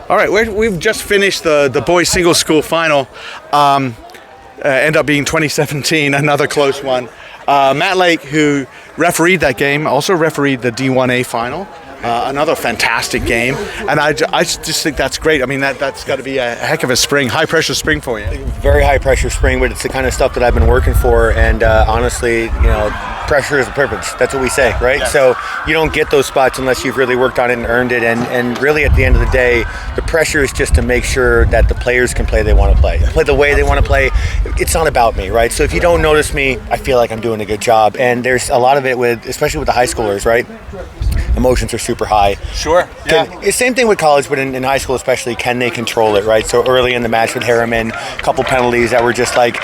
All right, we've just finished the boys single school final. End up being 2017, another close one. Matt Lake, who refereed that game, also refereed the D1A final. Another fantastic game, and I just think that's great. I mean, that's got to be a heck of a spring, high-pressure spring for you. Very high-pressure spring, but it's the kind of stuff that I've been working for, and honestly, pressure is a privilege. That's what we say, right? Yes. So you don't get those spots unless you've really worked on it and earned it, and really at the end of the day, the pressure is just to make sure that the players can play they want to play the way they want to play. It's not about me, right? So if you don't notice me, I feel like I'm doing a good job, and there's a lot of it especially with the high schoolers, right? Emotions are super high. Sure. Same thing with college, but in high school especially, can they control it, right? So early in the match with Harriman, a couple penalties that were just like,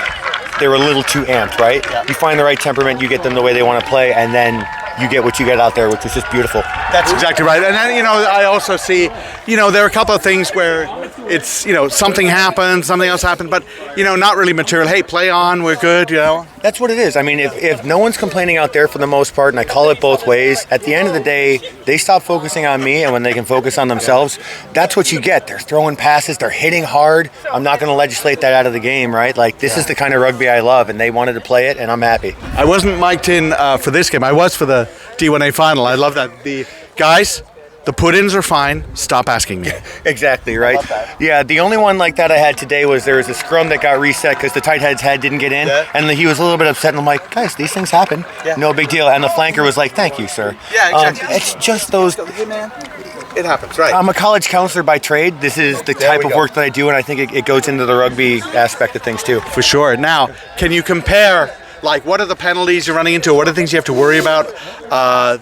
they were a little too amped, right? Yeah. You find the right temperament, you get them the way they want to play, and then you get what you get out there, which is just beautiful. That's exactly right. And then, I also see, there are a couple of things where it's, something happened, something else happened, but, not really material. Hey, play on, we're good, That's what it is. I mean, if no one's complaining out there for the most part, and I call it both ways, at the end of the day, they stop focusing on me, and when they can focus on themselves, that's what you get. They're throwing passes, they're hitting hard. I'm not going to legislate that out of the game, right? Like, this is the kind of rugby I love, and they wanted to play it, and I'm happy. I wasn't mic'd in for this game. I was for the D1A final. I love that. The guys, the put-ins are fine. Stop asking me. Exactly, right? Yeah, the only one like that I had today was there was a scrum that got reset because the tight head's head didn't get in, and he was a little bit upset, and I'm like, guys, these things happen. Yeah. No big deal. And the flanker was like, thank you, sir. Yeah, exactly. It's just those... Hey, man. It happens, right? I'm a college counselor by trade. This is the type of work that I do, and I think it goes into the rugby aspect of things, too. For sure. Now, can you compare... what are the penalties you're running into? What are the things you have to worry about?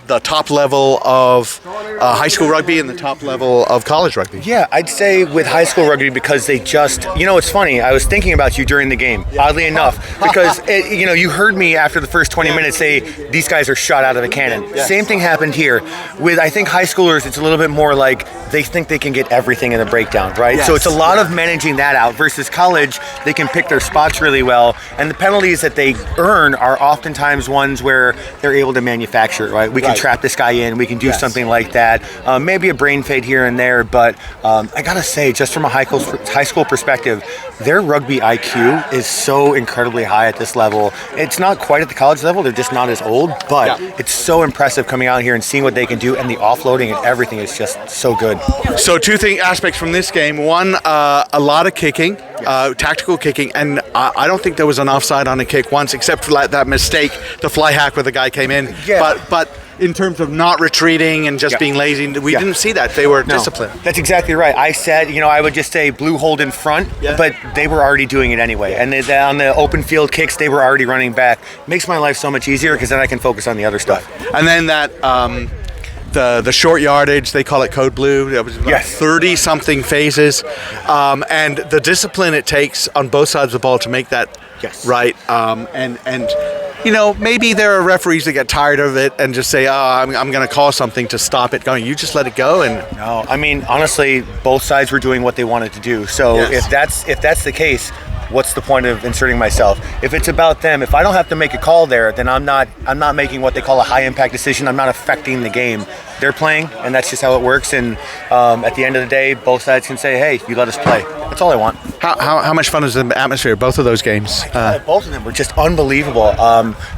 The top level of high school rugby and the top level of college rugby? Yeah, I'd say with high school rugby because they just... it's funny. I was thinking about you during the game, oddly enough, because, you heard me after the first 20 minutes say, these guys are shot out of a cannon. Yes. Same thing happened here. With, I think, high schoolers, it's a little bit more like they think they can get everything in the breakdown, right? Yes. So it's a lot of managing that out versus college. They can pick their spots really well, and the penalties that they earn are oftentimes ones where they're able to manufacture, right? We can trap this guy in, we can do something like that. Maybe a brain fade here and there, but I gotta say, just from a high school perspective, their rugby IQ is so incredibly high at this level. It's not quite at the college level, they're just not as old, but it's so impressive coming out here and seeing what they can do, and the offloading and everything is just so good. So two aspects from this game. One, a lot of kicking, tactical kicking, and I don't think there was an offside on a kick once, except for that mistake, the fly hack where the guy came in. Yeah. But in terms of not retreating and just being lazy, we didn't see that. They were disciplined. That's exactly right. I said, I would just say blue hold in front, but they were already doing it anyway. And on the open field kicks, they were already running back. Makes my life so much easier because then I can focus on the other stuff. And then that... The short yardage, they call it code blue. It was 30-something phases, and the discipline it takes on both sides of the ball to make that right. And maybe there are referees that get tired of it and just say, I'm going to call something to stop it going. You just let it go. And no, I mean, honestly, both sides were doing what they wanted to do. So if that's the case, what's the point of inserting myself? If it's about them, if I don't have to make a call there, then I'm not making what they call a high impact decision. I'm not affecting the game. They're playing, and that's just how it works. And at the end of the day, both sides can say, hey, you let us play. That's all I want. How much fun was the atmosphere, both of those games? Both of them were just unbelievable.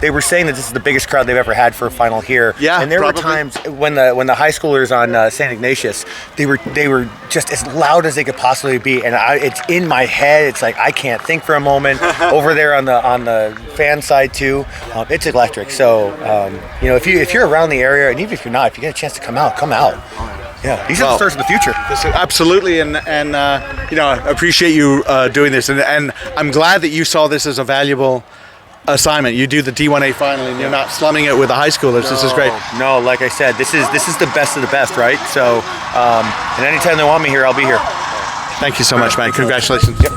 They were saying that this is the biggest crowd they've ever had for a final here. Yeah, and there were times when the high schoolers on St. Ignatius, they were just as loud as they could possibly be. And it's in my head. It's like I can't think for a moment. Over there on the fan side too, it's electric. So if you're around the area, and even if you're not, if you get a chance to come out. Yeah, these are the stars of the future. Absolutely, and I appreciate you doing this, and I'm glad that you saw this as a valuable assignment. You do the D1A final, and you're not slumming it with the high schoolers. No, this is great. No, like I said, this is the best of the best, right? So, and anytime they want me here, I'll be here. Thank you so much, man. Congratulations. Yep.